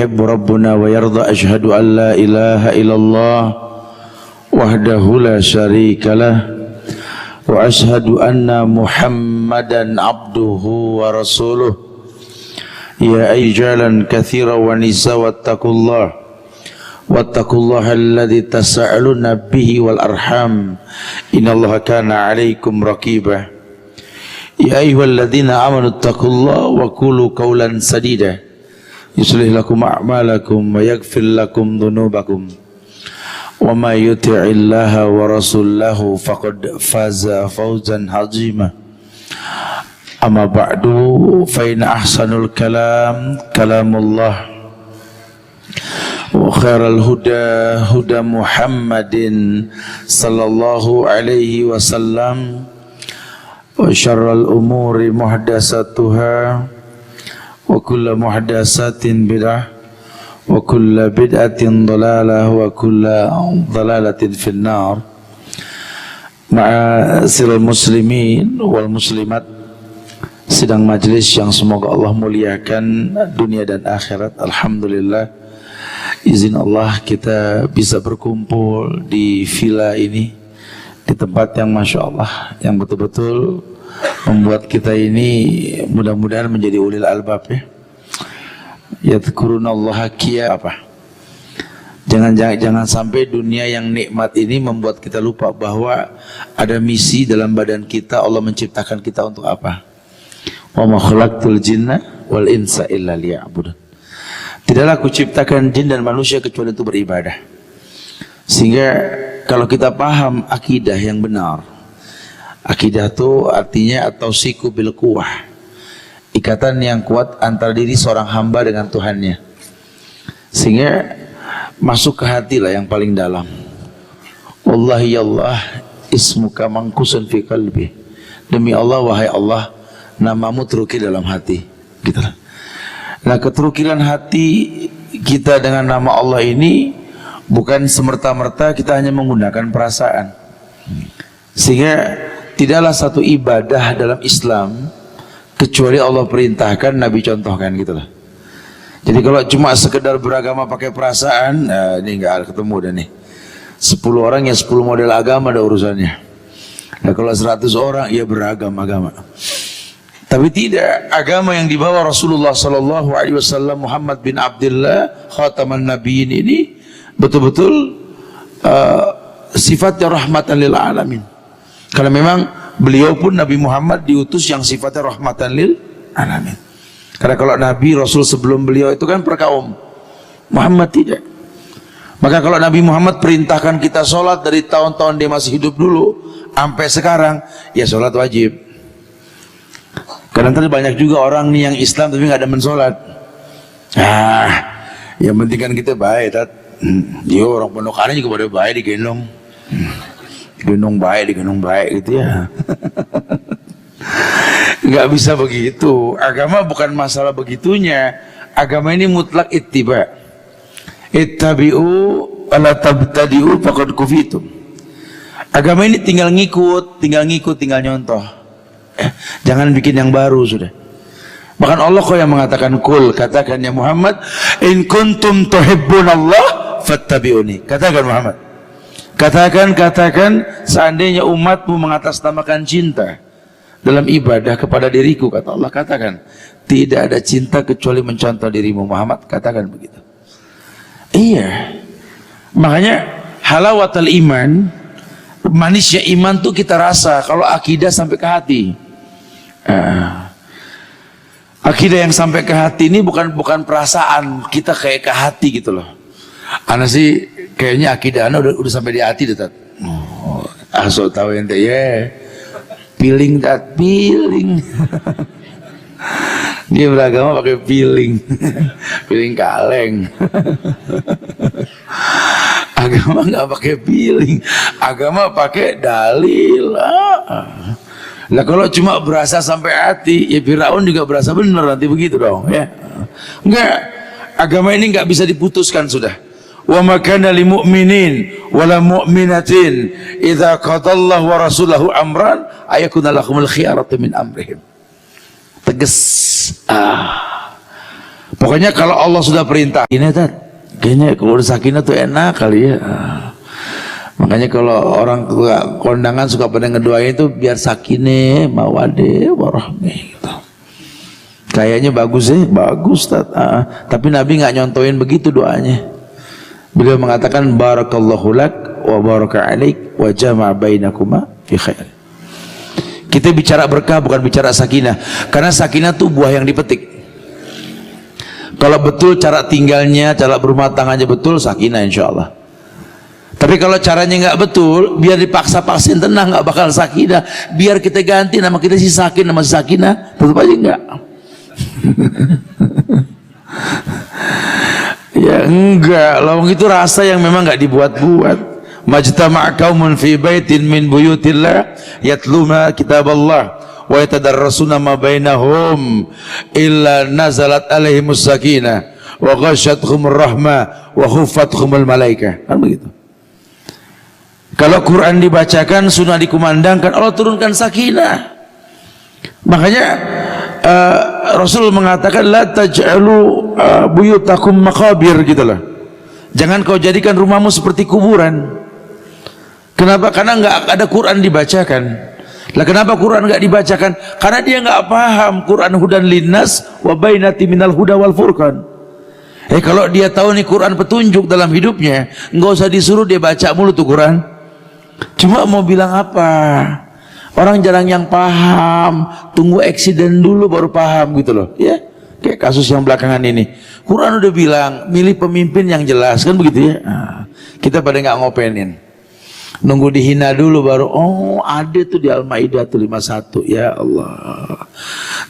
yuhibbu rabbuna wa yarda. Ashhadu an la ilaha illallah wahdahu la syarikalah wa ashhadu anna Muhammadan abduhu wa rasuluh. Ya rijalan katsira wa nisa wattaqullaha alladzi tasaaluna bihi wal arham innallaha kana 'alaikum raqiba. Ya ayyuhalladzina amanu taqullaha wa qulu qawlan sadida yuslih lakum a'malakum wa yaghfir lakum dhunubakum wa may yuti'illaha wa rasulahu faqad faza fawzan 'azima. Amma ba'du fa inna ahsanul kalam kalamullah wa khairal huda huda Muhammadin sallallahu alaihi wasallam wa syarral umuri muhdatsatuha wa kullu muhdatsatin bid'ah wa kullu bid'atin dhalalah wa kullu dhalalatin finnar. Ma'asyiral muslimin wal muslimat, sidang majelis yang semoga Allah muliakan dunia dan akhirat. Alhamdulillah, izin Allah kita bisa berkumpul di villa ini, di tempat yang Masya Allah, yang betul-betul membuat kita ini mudah-mudahan menjadi ulil albab ya. Yadhkurunallaha apa? Jangan sampai dunia yang nikmat ini membuat kita lupa bahwa ada misi dalam badan kita. Allah menciptakan kita untuk apa? Wa ma khalaqtul jinna wal insa illa liya'budun. Tidaklah aku ciptakan jin dan manusia kecuali untuk beribadah. Sehingga kalau kita paham akidah yang benar, akidah itu artinya at-tawsiqu bil quwwah, ikatan yang kuat antara diri seorang hamba dengan Tuhannya, sehingga masuk ke hati lah yang paling dalam. Wallahi ya Allah ismuka mangkusun fi qalbi. Demi Allah, wahai Allah, namamu terukir dalam hati. Gitu. Nah, keterukiran hati kita dengan nama Allah ini bukan semerta-merta kita hanya menggunakan perasaan. Sehingga tidaklah satu ibadah dalam Islam kecuali Allah perintahkan, Nabi contohkan gitu lah. Jadi kalau cuma sekedar beragama pakai perasaan, nah ini nggak ketemu dah nih. 10 orang ya 10 model agama ada urusannya. Nah kalau 100 orang ya beragam agama. Tapi tidak, agama yang dibawa Rasulullah sallallahu alaihi wasallam Muhammad bin Abdullah khataman nabiyyin ini betul-betul sifatnya rahmatan lil alamin. Karena memang beliau pun Nabi Muhammad diutus yang sifatnya rahmatan lil alamin. Karena kalau Nabi Rasul sebelum beliau itu kan per kaum, Muhammad tidak. Maka kalau Nabi Muhammad perintahkan kita sholat dari tahun-tahun dia masih hidup dulu sampai sekarang, ya sholat wajib. Kadang tadi banyak juga orang nih yang Islam tapi nggak demen sholat. Yang penting kan kita baik, dia orang pondokannya juga pada baik digendong, digendong baik gitu ya. Nggak bisa begitu. Agama bukan masalah begitunya. Agama ini mutlak ittiba. Ittabi'u ala tabtadi'u faqad kufitum. Agama ini tinggal ngikut, tinggal nyontoh. Jangan bikin yang baru sudah. Bahkan Allah kok yang mengatakan kul, katakan ya Muhammad, in kuntum tuhibbunallah fattabi'uni. Katakan Muhammad. Katakan seandainya umatmu mengatasnamakan cinta dalam ibadah kepada diriku, kata Allah, katakan tidak ada cinta kecuali mencontoh dirimu Muhammad, katakan begitu. Iya. Makanya halawatul iman, manisnya iman tuh kita rasa kalau akidah sampai ke hati. Akidah yang sampai ke hati ini bukan perasaan kita kayak ke hati gitu loh. Ana sih kayaknya akidah ana udah sampai di hati detat. Asal tahu ente ya. Feeling. Dia beragama pakai feeling. Feeling kaleng. Agama nggak pakai feeling. Agama pakai dalil. Nah kalau cuma berasa sampai hati, ya Firaun juga berasa benar nanti begitu dong ya. Enggak, agama ini enggak bisa diputuskan sudah. Wa ma kana lil mu'minin wala mu'minatin idza qadallahu wa rasuluhu amran ayakuna lahumul khiyaratu min amrihim. Tegas. Pokoknya kalau Allah sudah perintah, ini kayaknya kalau udah sakinah tuh enak kali ya. Makanya kalau orang kondangan suka pada ngedoain itu biar sakinah, mawaddah, warahmah gitu. Kayaknya bagus sih, bagus Ustaz. Tapi Nabi nggak nyontoin begitu doanya. Beliau mengatakan barakallahu lak wa baraka alaik wa jama'a bainakuma fi khair. Kita bicara berkah bukan bicara sakinah. Karena sakinah itu buah yang dipetik. Kalau betul cara tinggalnya, cara berumah tangganya betul, sakinah insya Allah. Tapi kalau caranya nggak betul, biar dipaksa-paksain tenang, nggak bakal sakinah. Biar kita ganti nama kita si Sakin, nama si Sakinah, tetap aja nggak. Ya enggak, lawang itu rasa yang memang nggak dibuat-buat. Majtama' qaumun fi baitin min buyutillah yatluna kitaballah wa yatadarrasuna ma bainahum illa nazalat alaihimus sakinah wa ghasyatuhumur rahmah wa khuffathumul malaikah. Kan begitu. Kalau Quran dibacakan, sunnah dikumandangkan, Allah turunkan sakinah. Makanya Rasul mengatakan la taj'alu buyutakum maqabir gitu loh. Jangan kau jadikan rumahmu seperti kuburan. Kenapa? Karena nggak ada Quran dibacakan. Lah kenapa Quran nggak dibacakan? Karena dia nggak paham Quran hudan linnas wa bainati minal huda wal furqan. Kalau dia tahu nih Quran petunjuk dalam hidupnya, nggak usah disuruh dia baca mulu tuh Quran. Cuma mau bilang apa? Orang jarang yang paham, tunggu eksiden dulu baru paham gitu loh. Ya, kayak kasus yang belakangan ini. Quran udah bilang milih pemimpin yang jelas kan begitu ya. Kita pada nggak ngopenin. Nunggu dihina dulu baru ada tuh di Al-Maidah tuh 51. Ya Allah,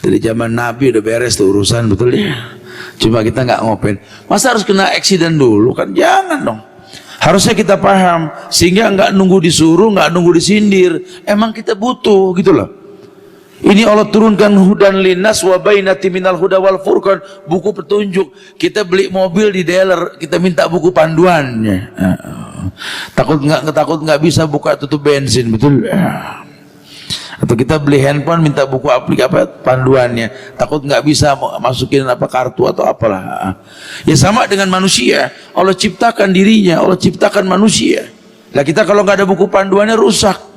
dari zaman Nabi udah beres tuh urusan, betul ya. Cuma kita nggak ngopen. Masa harus kena eksiden dulu? Kan jangan dong. Harusnya kita paham sehingga nggak nunggu disuruh, nggak nunggu disindir. Emang kita butuh gitu loh. Ini Allah turunkan hudan linnas wa bainati minal huda wal furqan, buku petunjuk. Kita beli mobil di dealer, kita minta buku panduannya. Takut nggak bisa buka tutup bensin, betul? Atau kita beli handphone minta buku aplikasi panduannya, takut nggak bisa masukin apa kartu atau apalah. Ya sama dengan manusia, Allah ciptakan dirinya, Allah ciptakan manusia. Lah kita kalau nggak ada buku panduannya rusak.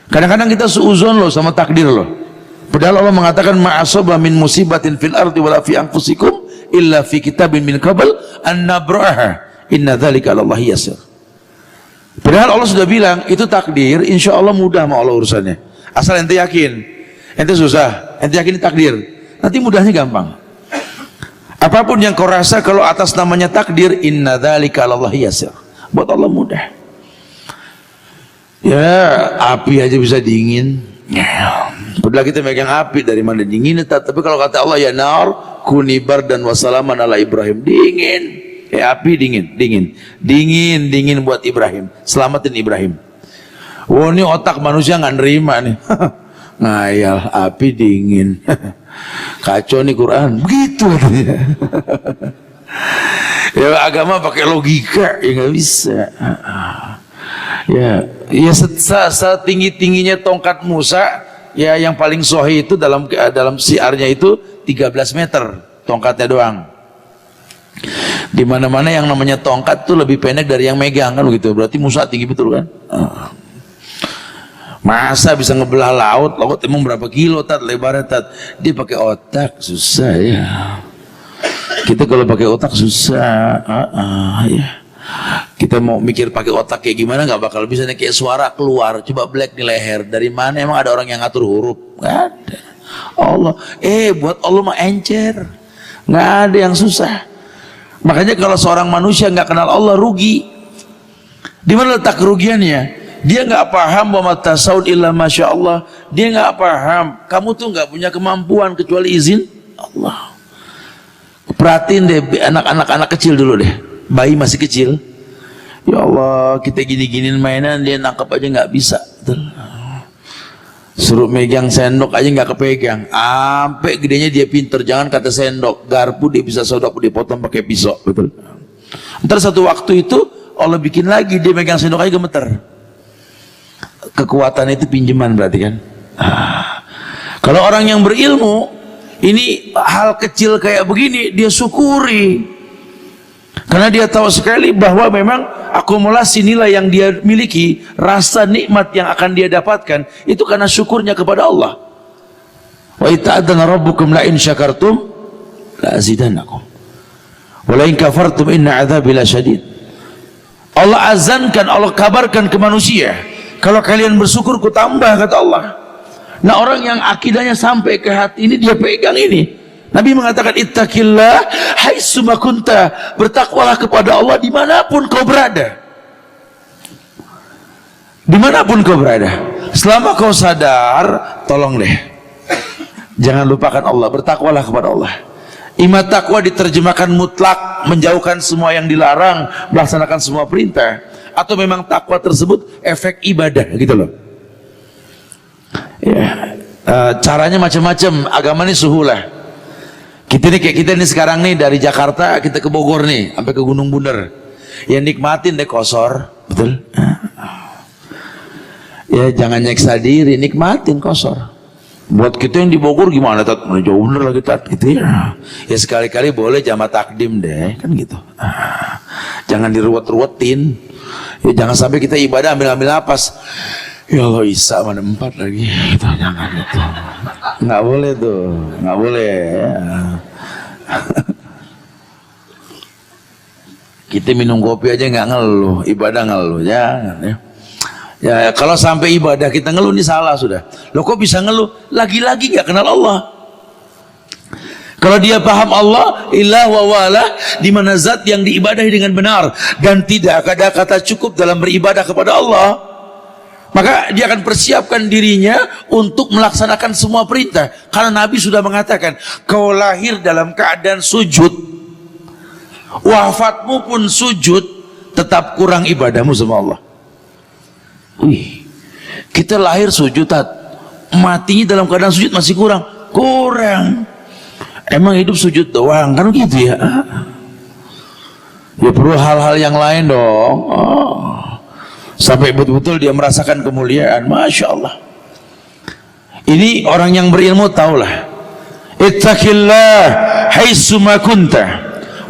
Kadang-kadang kita suuzon loh sama takdir loh. Padahal Allah mengatakan ma'asaba min musibatin fil ardi wala fi anfusikum illa fi kitabin min qabl an nabraha inna dzalika 'alallahi yasir. Padahal Allah sudah bilang itu takdir, insya Allah mudah sama Allah urusannya. Asal ente yakin, ente susah, ente yakin ini takdir, nanti mudahnya gampang. Apapun yang kau rasa kalau atas namanya takdir, inna dzalika 'alallahi yasir. Buat Allah mudah. Ya, api aja bisa dingin. Padahal kita megang api dari mana dinginnya, tapi kalau kata Allah ya nar kuni bardan wa salaman ala Ibrahim, dingin. Api dingin buat Ibrahim, selamatin Ibrahim. Ini otak manusia nggak nerima nih. Ngayal, api dingin. Kacau nih Quran, begitu katanya. Ya agama pakai logika, ya nggak bisa. Ya setinggi-tingginya tongkat Musa, ya yang paling sahih itu dalam siarnya itu 13 meter tongkatnya doang. Di mana-mana yang namanya tongkat tuh lebih pendek dari yang megang kan begitu. Berarti Musa tinggi betul kan? Masa bisa ngebelah laut emang berapa kilo lebarnya dia pakai otak, susah ya. Kita kalau pakai otak susah. Ya. Kita mau mikir pakai otak kayak gimana nggak bakal bisa nih, kayak suara keluar coba black di leher dari mana, emang ada orang yang ngatur huruf? Nggak ada. Allah buat Allah mah encer, nggak ada yang susah. Makanya kalau seorang manusia nggak kenal Allah rugi. Di mana letak kerugiannya? Dia nggak paham bahwa tasawuf illa masya Allah. Dia nggak paham kamu tuh nggak punya kemampuan kecuali izin Allah. Perhatiin deh anak kecil dulu deh. Bayi masih kecil, ya Allah kita gini-giniin mainan dia nangkap aja nggak bisa. Suruh megang sendok aja nggak kepegang. Sampai gedenya dia pinter, jangan kata sendok, garpu dia bisa sodok, dia potong pakai pisau, betul. Ntar satu waktu itu Allah bikin lagi dia megang sendok aja gemeter. Kekuatan itu pinjaman berarti kan. Kalau orang yang berilmu Ini hal kecil kayak begini dia syukuri, karena dia tahu sekali bahwa memang akumulasi nilai yang dia miliki, rasa nikmat yang akan dia dapatkan itu karena syukurnya kepada Allah. Wa ita'adana rabbukum la in syakartum la azidannakum wa la in kafartum inna adzabi lasyadid. Allah azankan, Allah kabarkan ke manusia, kalau kalian bersyukur ku tambah, kata Allah. Nah, orang yang akidahnya sampai ke hati ini, dia pegang ini. Nabi mengatakan ittaqillah haitsuma kunta, bertakwalah kepada Allah dimanapun kau berada. Dimanapun kau berada, selama kau sadar, tolong deh, jangan lupakan Allah, bertakwalah kepada Allah. Iman takwa diterjemahkan mutlak, menjauhkan semua yang dilarang, melaksanakan semua perintah, atau memang takwa tersebut efek ibadah gitu loh. Ya, caranya macam-macam. Agama ini suhulah. Kita nih kayak kita nih sekarang nih dari Jakarta kita ke Bogor nih sampai ke Gunung Bunder. Ya nikmatin deh kosor, betul? Ya jangan nyeksa diri, nikmatin kosor. Buat kita yang di Bogor gimana, Tat? Jauh bener lagi, Tat, gitu ya. Ya sekali-kali boleh jamaah takdim deh, kan gitu. Jangan diruwet-ruwetin. Ya jangan sampai kita ibadah ambil-ambil napas. Ya Allah, Isa mana 4 lagi, gitu, jangan gitu. Nggak boleh tuh, nggak boleh ya. Kita minum kopi aja nggak ngeluh, ibadah ngeluh, jangan ya. Ya kalau sampai ibadah kita ngeluh, ini salah sudah. Loh kok bisa ngeluh? Lagi-lagi nggak kenal Allah. Kalau dia paham Allah, ilah wa wala, di mana zat yang diibadahi dengan benar dan tidak ada kata cukup dalam beribadah kepada Allah, maka dia akan persiapkan dirinya untuk melaksanakan semua perintah. Karena Nabi sudah mengatakan, kau lahir dalam keadaan sujud, wafatmu pun sujud, tetap kurang ibadahmu sama Allah. Wih, kita lahir sujud, Tat, matinya dalam keadaan sujud masih kurang. Emang hidup sujud doang, kan gitu ya? Ya perlu hal-hal yang lain dong. Sampai betul-betul dia merasakan kemuliaan. Masya Allah. Ini orang yang berilmu tahulah. Ittaqillah haitsuma kunta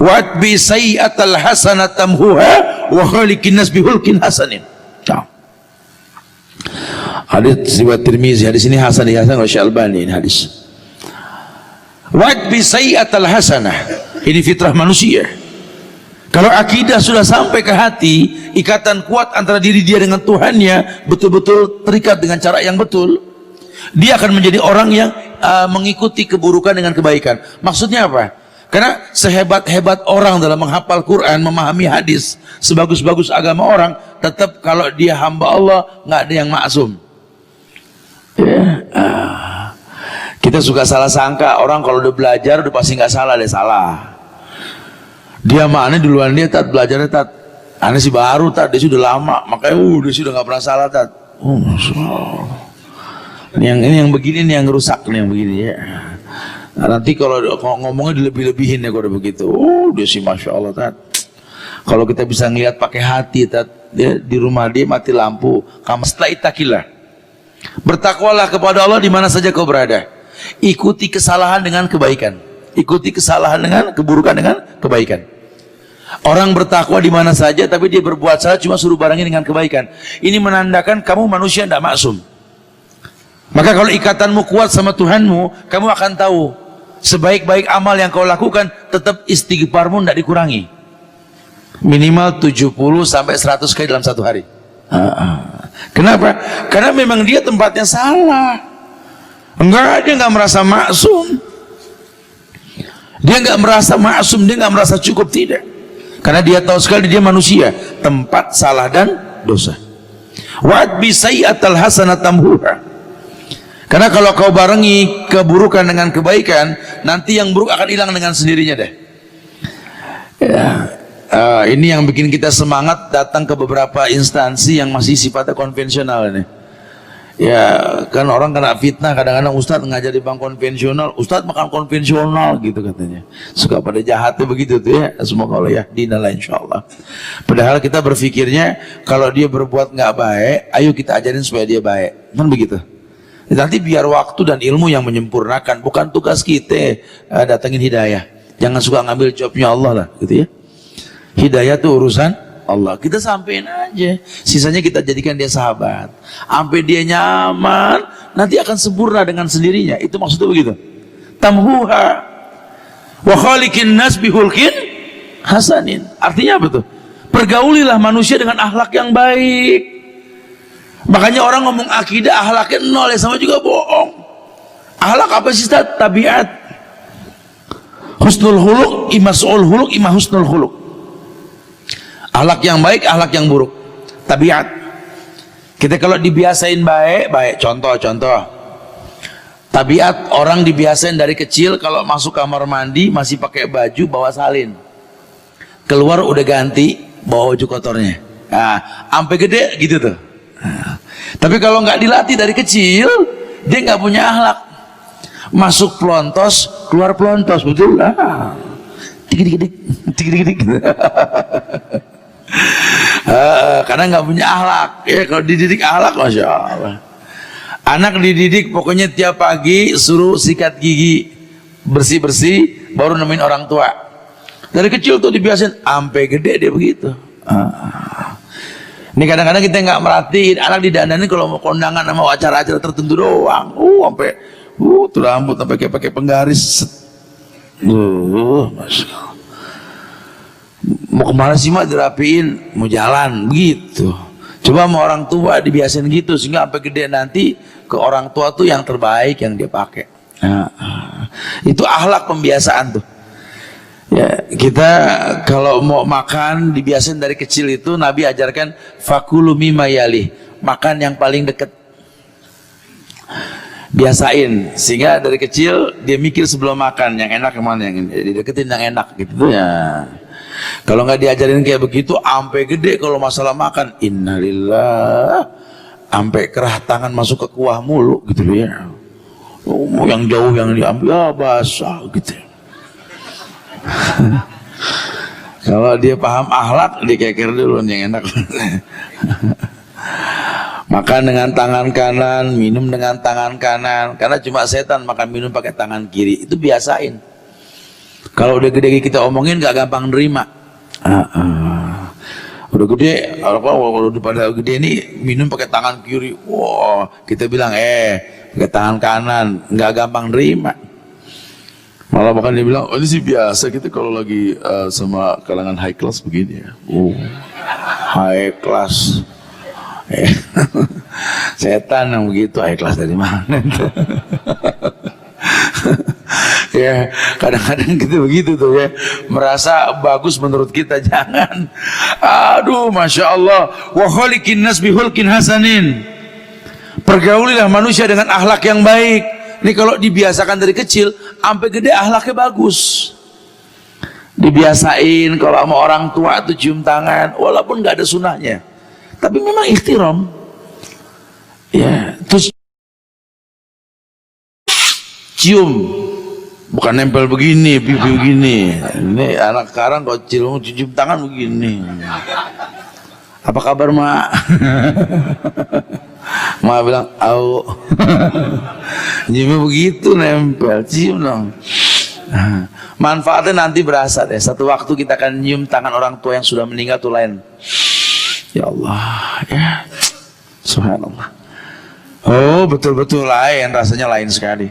wa'tbi sayyi'atal hasanata tamhuha wa khaliqin nas bihulqin hasanin. Hadis riwayat Tirmizi, hadis ini hasan oleh Syekh Albani, ini hadis. Wa'tbi sayyi'atal hasanah. Ini fitrah manusia. Kalau akidah sudah sampai ke hati, ikatan kuat antara diri dia dengan Tuhannya betul-betul terikat dengan cara yang betul, dia akan menjadi orang yang mengikuti keburukan dengan kebaikan. Maksudnya apa? Karena sehebat-hebat orang dalam menghafal Quran, memahami hadis, sebagus-bagus agama orang, tetap kalau dia hamba Allah nggak ada yang maksum. Ya. Kita suka salah sangka, orang kalau udah belajar udah pasti nggak salah, deh salah. Dia mana duluan dia, Tat, belajarnya, Tat. Aneh sih baru, Tat, dia sudah lama, makanya dia sudah nggak pernah salah, Tat. Oh, Masya Allah. Ini yang begini nih yang rusak nih, yang begini ya. Nah, nanti kalau ngomongnya dilebih-lebihin ya kalau begitu. Oh, dia sih Masya Allah, Tat. Kalau kita bisa ngelihat pakai hati, Tat, dia di rumah dia mati lampu, kamu setelah itakillah. Bertakwalah kepada Allah di mana saja kau berada. Ikuti kesalahan dengan kebaikan. Ikuti kesalahan dengan keburukan dengan kebaikan. Orang bertakwa di mana saja, tapi dia berbuat salah cuma suruh barangnya dengan kebaikan. Ini menandakan kamu manusia tidak maksum. Maka kalau ikatanmu kuat sama Tuhanmu, kamu akan tahu sebaik-baik amal yang kau lakukan, tetap istighfarmu tidak dikurangi. Minimal 70 sampai 100 kali dalam satu hari. Kenapa? Karena memang dia tempatnya salah. Dia nggak merasa maksum. Dia nggak merasa maksum, dia nggak merasa cukup, tidak. Karena dia tahu sekali dia manusia, tempat salah dan dosa. Wa'tbi sayyi'atal hasanata tamhuha. Karena kalau kau barengi keburukan dengan kebaikan, nanti yang buruk akan hilang dengan sendirinya deh. Ya. Ini yang bikin kita semangat datang ke beberapa instansi yang masih sifatnya konvensional ini. Ya kan orang kena fitnah kadang-kadang, Ustadz ngajar di bank konvensional, Ustadz makan konvensional gitu katanya. Suka pada jahatnya begitu tuh ya. Semoga Allah yahdina insyaallah. Padahal kita berpikirnya kalau dia berbuat nggak baik, ayo kita ajarin supaya dia baik. Kan begitu. Nanti biar waktu dan ilmu yang menyempurnakan, bukan tugas kita datengin hidayah. Jangan suka ngambil jobnya Allah lah, gitu ya. Hidayah itu urusan Allah. Kita sampein aja, sisanya kita jadikan dia sahabat. Sampai dia nyaman, nanti akan sempurna dengan sendirinya. Itu maksudnya begitu. Tamhuha wa khaliqin nas bihulkin hasanin. Artinya apa tuh? Pergaulilah manusia dengan akhlak yang baik. Makanya orang ngomong akidah akhlaknya nol ya sama juga bohong. Akhlak apa sih? Tabiat. Husnul huluk, ima su'ul huluk, ima husnul huluk. Akhlak yang baik, akhlak yang buruk. Tabiat. Kita kalau dibiasain baik, baik. Contoh. Tabiat orang dibiasain dari kecil kalau masuk kamar mandi masih pakai baju bawa salin. Keluar udah ganti bawa baju kotornya. Nah, sampai gede gitu tuh. Nah, tapi kalau nggak dilatih dari kecil, dia nggak punya akhlak. Masuk pelontos, keluar pelontos, betul lah. Tik. Karena nggak punya akhlak. Ya kalau dididik akhlak, masya Allah. Anak dididik pokoknya tiap pagi suruh sikat gigi, bersih, baru nemuin orang tua. Dari kecil tuh dibiasain, sampai gede dia begitu. Ini kadang-kadang kita nggak merhatiin anak didandanin kalau mau kondangan sama acara-acara tertentu doang. Sampai tuh rambut sampai kayak pakai penggaris. Masya Allah. Mau kemana sih mak dirapiin? Mau jalan begitu. Coba sama orang tua dibiasain gitu sehingga sampai gede nanti ke orang tua tuh yang terbaik yang dia pakai. Itu akhlak pembiasaan tuh. Ya, kita kalau mau makan dibiasain dari kecil itu Nabi ajarkan fakulu mimma yali, makan yang paling dekat. Biasain sehingga dari kecil dia mikir sebelum makan yang enak yang mana, yang dideketin yang enak gitu ya. Kalau nggak diajarin kayak begitu, sampai gede kalau masalah makan, innalillah, sampai kerah tangan masuk ke kuah mulu gitu ya. Yang jauh yang diambil basah gitu. Kalau dia paham akhlak, dikeker dulu yang enak. Makan dengan tangan kanan, minum dengan tangan kanan. Karena cuma setan makan minum pakai tangan kiri. Itu biasain. Kalau udah gede kita omongin gak gampang nerima. Udah gede, kalau pada gede ini minum pakai tangan kiri. Wah, kita bilang pakai tangan kanan, nggak gampang nerima. Malah bahkan dia bilang, ini sih biasa kita kalau lagi sama kalangan high class begini ya. High class. Setan yang begitu, high class dari mana? Ya, kadang-kadang kita begitu tuh ya, merasa bagus menurut kita. Jangan. Aduh, masya Allah. Wa khaliqin nas bihulkin hasanin. Pergaulilah manusia dengan akhlak yang baik. Ini kalau dibiasakan dari kecil, sampai gede akhlaknya bagus. Dibiasain kalau sama orang tua itu cium tangan, walaupun nggak ada sunahnya, tapi memang ihtiram. Ya, terus cium. Bukan nempel begini, pipi begini. Ini anak sekarang kalau cium tangan begini. Apa kabar mak? Mak bilang, au. Ciumnya begitu nempel, cium dong. Manfaatnya nanti berasa deh. Satu waktu kita akan nyium tangan orang tua yang sudah meninggal tuh lain. Ya Allah, ya. Subhanallah. Oh, betul-betul lain, rasanya lain sekali.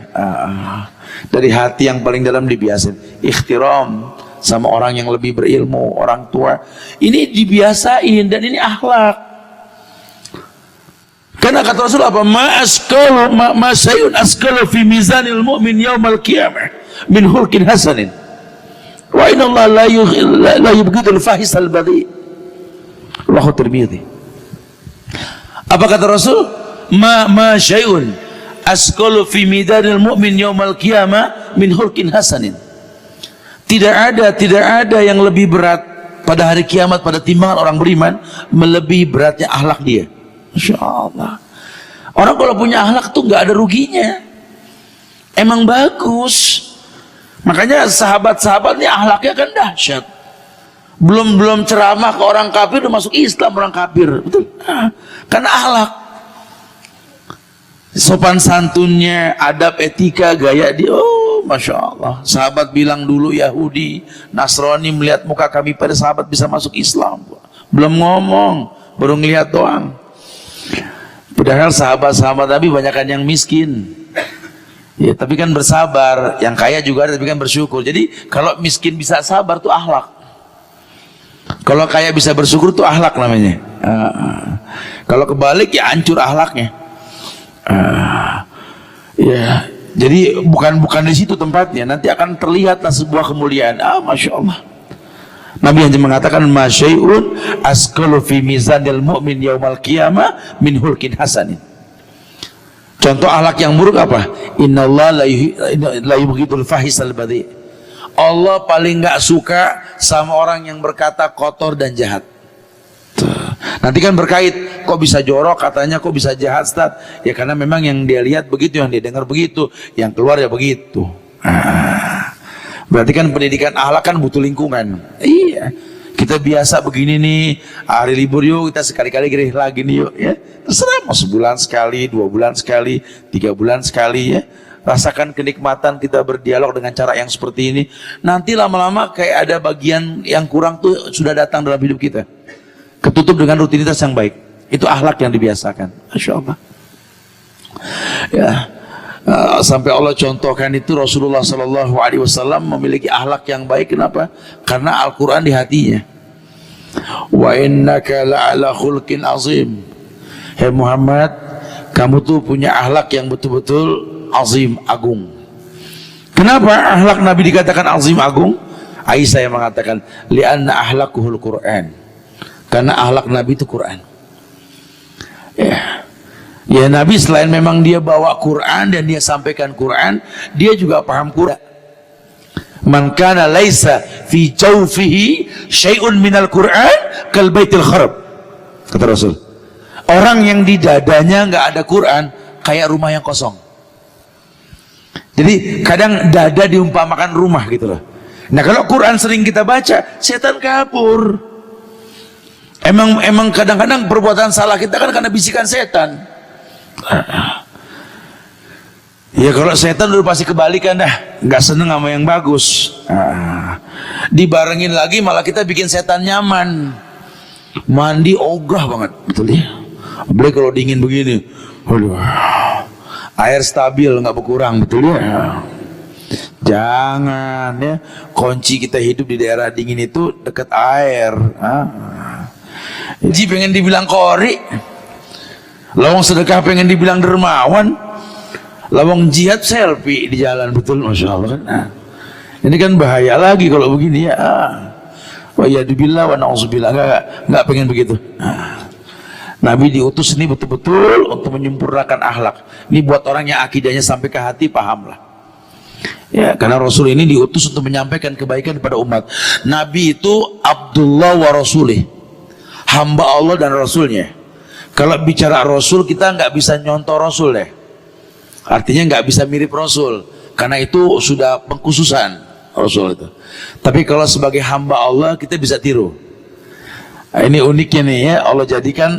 Dari hati yang paling dalam dibiasain ikhtiram sama orang yang lebih berilmu, orang tua. Ini dibiasain dan ini akhlak. Karena kata Rasul apa? Ma syai'un askalu fi mizanil mu'min yaumal qiyamah min hulkin hasanin. Wa inna Allah la yubghidul fahisal badhi. Rawahu Tirmidzi. Apa kata Rasul? Ma syai'un askalu fi mizanil mu'min yaumal qiyamah min hulkin hasanin. Tidak ada yang lebih berat pada hari kiamat pada timbangan orang beriman melebihi beratnya akhlak dia. Masya Allah. Orang kalau punya akhlak tuh nggak ada ruginya. Emang bagus. Makanya sahabat-sahabat ini akhlaknya kan dahsyat. Belum ceramah ke orang kafir udah masuk Islam orang kafir. Betul? Karena akhlak. sopan santunnya, adab etika, gaya dia, oh Masya Allah. Sahabat bilang dulu Yahudi, Nasrani melihat muka kami pada sahabat bisa masuk Islam. Belum ngomong, baru ngelihat doang. Padahal sahabat-sahabat Nabi banyakan yang miskin. Ya, tapi kan bersabar. Yang kaya juga ada, tapi kan bersyukur. Jadi kalau miskin bisa sabar tuh akhlak. Kalau kaya bisa bersyukur tuh akhlak namanya. Kalau kebalik ya hancur akhlaknya. Ya, jadi bukan di situ tempatnya. Nanti akan terlihatlah sebuah kemuliaan. Masya Allah. Nabi hanya mengatakan masyai'un asqalu fi mizanil mu'min yaumal qiyamah min hulkin hasanin. Contoh akhlak yang buruk apa? Innallaha la yubghidul fahisal badhi. Allah paling nggak suka sama orang yang berkata kotor dan jahat. Nanti kan berkait, kok bisa jorok katanya, kok bisa jahat Ustaz? Ya karena memang yang dia lihat begitu, yang dia dengar begitu, yang keluar ya begitu. Berarti kan pendidikan akhlak kan butuh lingkungan. Iya, kita biasa begini nih, hari libur yuk kita sekali-kali gini lagi nih yuk ya. Terserah mau sebulan sekali, 2 bulan sekali, 3 bulan sekali ya. Rasakan kenikmatan kita berdialog dengan cara yang seperti ini. Nanti lama-lama kayak ada bagian yang kurang tuh sudah datang dalam hidup kita. Ketutup dengan rutinitas yang baik. Itu akhlak yang dibiasakan. Masya Allah. Ya, sampai Allah contohkan itu Rasulullah SAW memiliki akhlak yang baik. Kenapa? Karena Al-Quran di hatinya. Wa innaka la'ala khulqin azim. Hai Muhammad, kamu tuh punya akhlak yang betul-betul azim, agung. Kenapa akhlak Nabi dikatakan azim, agung? Aisyah yang mengatakan li'anna akhlaquhul Quran. Karena akhlak Nabi itu Quran. Ya Nabi selain memang dia bawa Quran dan dia sampaikan Quran, dia juga paham Quran. Man kana laisa fi jawfihi syai'un minal Quran kal baitil kharab. Kata Rasul. Orang yang di dadanya nggak ada Quran kayak rumah yang kosong. Jadi kadang dada diumpamakan rumah gitu loh. Nah kalau Quran sering kita baca, setan kabur. Emang kadang-kadang perbuatan salah kita kan karena bisikan setan. Ya kalau setan udah pasti kebalikan dah, nggak seneng sama yang bagus. Dibarengin lagi malah kita bikin setan nyaman. Mandi ogah banget, betul ya. Apalagi kalau dingin begini, aduh, air stabil nggak berkurang, betul ya. Jangan ya, kunci kita hidup di daerah dingin itu dekat air. Jadi pengen dibilang kori, lawang sedekah pengen dibilang dermawan, lawang jihad selfie di jalan, betul Masya Allah kan. Ini kan bahaya lagi kalau begini ya. Wa yadubillah wa na'udzubillah, nggak pengen begitu. Nabi diutus ini betul-betul untuk menyempurnakan akhlak. Ini buat orang yang akidahnya sampai ke hati, pahamlah. Ya, karena Rasul ini diutus untuk menyampaikan kebaikan kepada umat. Nabi itu Abdullah wa Rasulih, hamba Allah dan Rasulnya. Kalau bicara Rasul, kita nggak bisa nyontoh Rasul deh. Artinya nggak bisa mirip Rasul, karena itu sudah pengkhususan Rasul itu. Tapi kalau sebagai hamba Allah, kita bisa tiru. Ini uniknya nih ya, Allah jadikan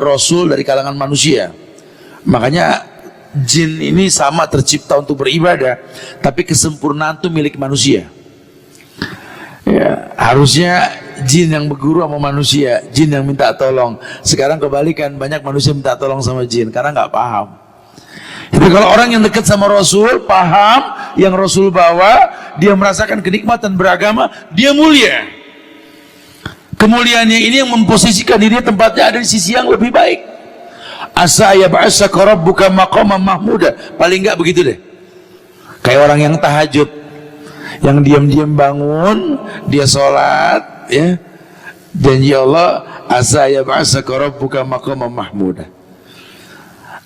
Rasul dari kalangan manusia. Makanya jin ini sama tercipta untuk beribadah, tapi kesempurnaan itu milik manusia. Ya, harusnya jin yang berguru sama manusia, jin yang minta tolong. Sekarang kebalikan, banyak manusia minta tolong sama jin karena nggak paham. Tapi kalau orang yang dekat sama Rasul, paham yang Rasul bawa, dia merasakan kenikmatan beragama, dia mulia. Kemuliaannya ini yang memposisikan dirinya tempatnya ada di sisi yang lebih baik. Asa yab'asaka rabbuka maqaman mahmuda. Paling enggak begitu deh. Kayak orang yang tahajud, yang diam-diam bangun, dia sholat, ya. Janji Allah, asa yab'asaka rabbuka maqaman mahmuda.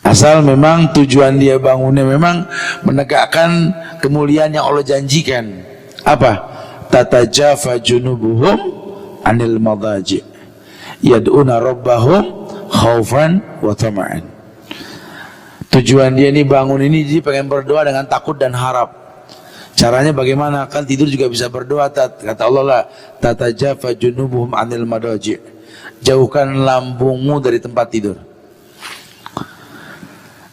Asal memang tujuan dia bangunnya memang menegakkan kemuliaan yang Allah janjikan. Apa? Tatajafa junubuhum anil madaji yad'una rabbahum khaufan wa tama'an. Tujuan dia ini bangun ini dia pengen berdoa dengan takut dan harap. Caranya bagaimana? Kan tidur juga bisa berdoa. Kata Allah lah, tatajafa junubuhum anil madaji, jauhkan lambungmu dari tempat tidur.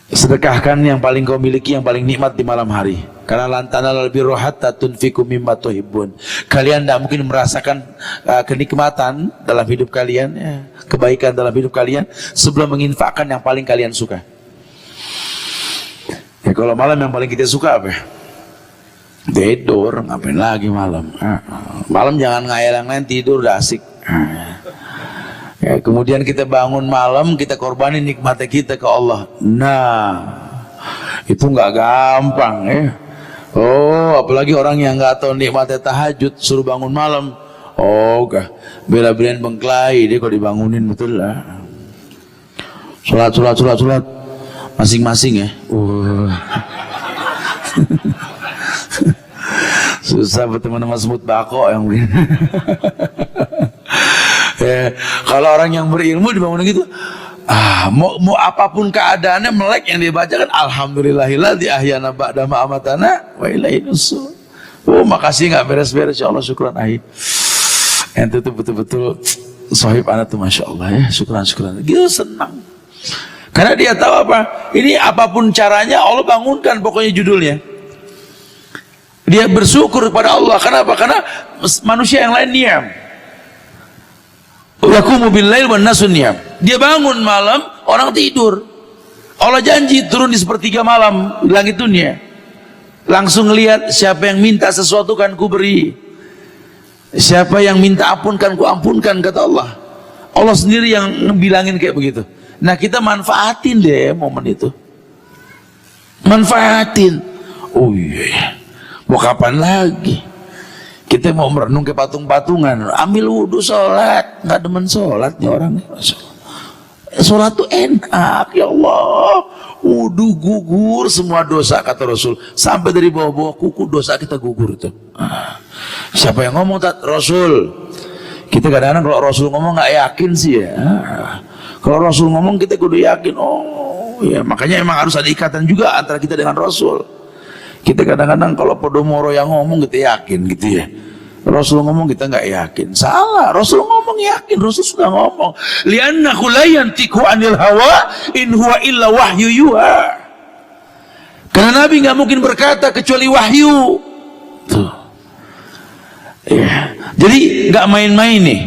Sedekahkan yang paling kau miliki, yang paling nikmat di malam hari. Karena lan tanalul birra hatta tunfiqu mimma tuhibbun. Kalian tidak mungkin merasakan kenikmatan dalam hidup kalian, ya, kebaikan dalam hidup kalian sebelum menginfakkan yang paling kalian suka. Ya, kalau malam yang paling kita suka apa? Tidur. Ngapain lagi malam? Malam jangan ngayal yang lain, tidur udah asik. Ya, kemudian kita bangun malam, kita korbanin nikmatnya kita ke Allah. Nah, itu nggak gampang ya. Oh, apalagi orang yang nggak tahu nikmatnya tahajud, suruh bangun malam. Oh, bela-belain bengklai dia kalau dibangunin, betul lah. Sholat masing-masing ya. Susah berteman sama semut bako yang begini. Ya, kalau orang yang berilmu dibangun gitu, mau apapun keadaannya, melek yang dia baca kan alhamdulillahilladzi ahyana ba'da ma amatana wa ilaihi nusyur. Oh, makasih nggak beres-beres, ya Allah, syukran ahi. Ente tuh betul-betul sahib anak tuh, masya Allah ya, syukran. Gitu senang. Karena dia tahu apa? Ini apapun caranya Allah bangunkan, pokoknya judulnya. Dia bersyukur kepada Allah. Kenapa? Karena manusia yang lain diam. Yaqumu bil-lail wan nasu niyam. Dia bangun malam, orang tidur. Allah janji turun di sepertiga malam di langit dunia. Langsung lihat siapa yang minta sesuatu kan ku beri. Siapa yang minta ampun kan ku ampunkan, kata Allah. Allah sendiri yang bilangin kayak begitu. Nah, kita manfaatin deh momen itu. Manfaatin. Oh iya. Mau kapan lagi? Kita mau merenung ke patung-patungan, ambil wudhu sholat, nggak demen sholat nih orang. Sholat tuh enak, ya Allah. Wudhu gugur semua dosa, kata Rasul. Sampai dari bawah-bawah kuku dosa kita gugur itu. Siapa yang ngomong? Rasul. Kita kadang-kadang kalau Rasul ngomong nggak yakin sih ya. Kalau Rasul ngomong kita kudu yakin. Oh ya, makanya emang harus ada ikatan juga antara kita dengan Rasul. Kita kadang-kadang kalau Podomoro yang ngomong kita yakin gitu ya. Rasul ngomong kita nggak yakin. Salah, Rasul ngomong yakin. Rasul sudah ngomong. Li'annahu la yantiqu 'anil hawa in huwa illa wahyu yuha. Karena Nabi nggak mungkin berkata kecuali wahyu. Tuh. Ya. Jadi nggak main-main nih.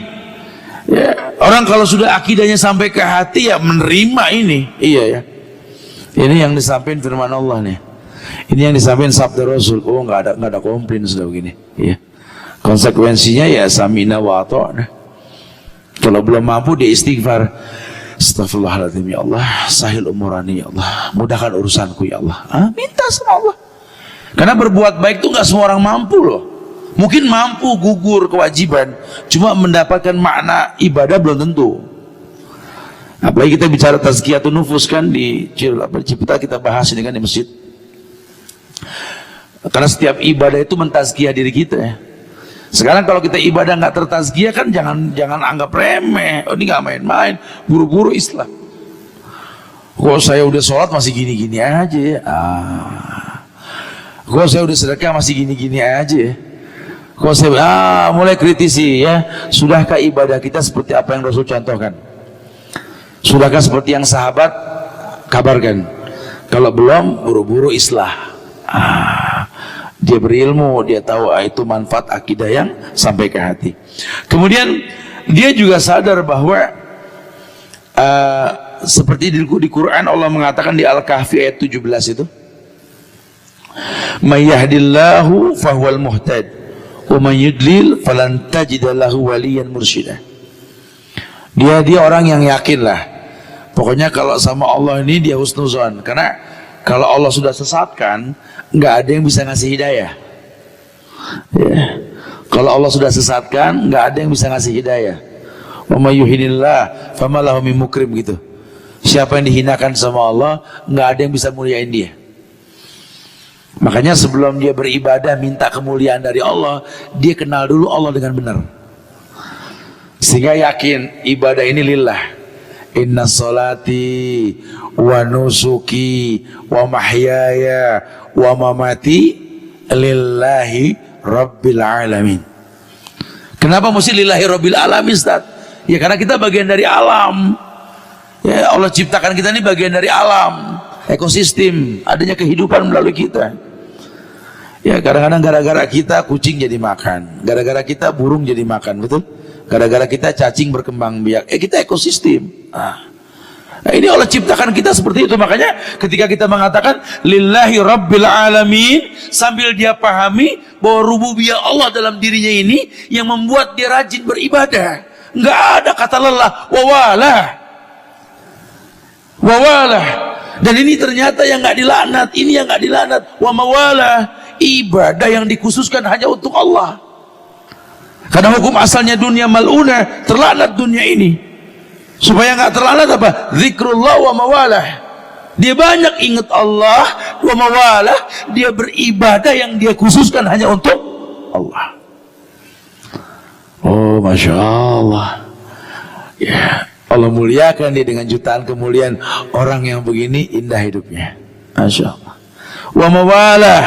Ya. Orang kalau sudah akidahnya sampai ke hati ya menerima ini. Iya ya. Ini yang disampaikan firman Allah nih. Ini yang disampaikan sabda Rasul. Oh, nggak ada komplain sudah begini. Iya. Konsekuensinya ya samina wa ata'na. Kalau belum mampu dia istighfar. Astagfirullahaladzim, ya Allah, sahil umurani, ya Allah, mudahkan urusanku, ya Allah. Minta sama Allah. Karena berbuat baik itu nggak semua orang mampu loh. Mungkin mampu gugur kewajiban, cuma mendapatkan makna ibadah belum tentu. Apalagi kita bicara tazkiyatun nufus kan di Cipta kita bahas ini kan di masjid. Karena setiap ibadah itu mentazkiyah diri kita ya. Sekarang kalau kita ibadah nggak tertazkiyah kan jangan anggap remeh. Oh, ini nggak main-main, buru-buru Islam. Kok saya udah sholat masih gini-gini aja ya. Kok saya udah sedekah masih gini-gini aja ya. Kok saya mulai kritisi ya. Sudahkah ibadah kita seperti apa yang Rasul contohkan? Sudahkah seperti yang sahabat kabarkan? Kalau belum, buru-buru islah. Dia berilmu, dia tahu itu manfaat akidah yang sampai ke hati. Kemudian dia juga sadar bahwa seperti di Quran Allah mengatakan di Al-Kahfi ayat 17 itu, "May yahdillahu fahuwal muhtad, wa may yudlil falan tajida lahu waliyan mursyida." Dia orang yang yakin lah. Pokoknya kalau sama Allah ini dia husnuzon, karena kalau Allah sudah sesatkan, nggak ada yang bisa ngasih hidayah. Ya. Kalau Allah sudah sesatkan, nggak ada yang bisa ngasih hidayah. Wa may yuhinillah fama lahu min mukrim gitu. Siapa yang dihinakan sama Allah, nggak ada yang bisa muliain dia. Makanya sebelum dia beribadah minta kemuliaan dari Allah, dia kenal dulu Allah dengan benar. Sehingga yakin ibadah ini lillah. Inna salati wa nusuki wa mahyaya wa mamati lillahi rabbil alamin. Kenapa mesti lillahi rabbil alamin, Ustaz? Ya karena kita bagian dari alam. Ya, Allah ciptakan kita ini bagian dari alam. ekosistem, adanya kehidupan melalui kita. Ya kadang-kadang gara-gara kita kucing jadi makan, gara-gara kita burung jadi makan, betul? Gara-gara kita cacing berkembang biak, kita ekosistem. Nah, ini Allah ciptakan kita seperti itu. Makanya ketika kita mengatakan lillahi rabbil alamin, sambil dia pahami bahwa rububiyah Allah dalam dirinya ini yang membuat dia rajin beribadah. Enggak ada kata lelah, wawalah. Dan ini ternyata yang enggak dilaknat, ini yang enggak dilaknat, wa mawalah. Ibadah yang dikhususkan hanya untuk Allah. Karena hukum asalnya dunia mal'unah, terlaknat dunia ini. Supaya enggak terlaknat apa? Zikrullah wa mawalah. Dia banyak ingat Allah, wa mawalah, dia beribadah yang dia khususkan hanya untuk Allah. Oh, Masya Allah. Ya, Allah muliakan dia dengan jutaan kemuliaan. Orang yang begini indah hidupnya. Masya Allah. Wa mawalah,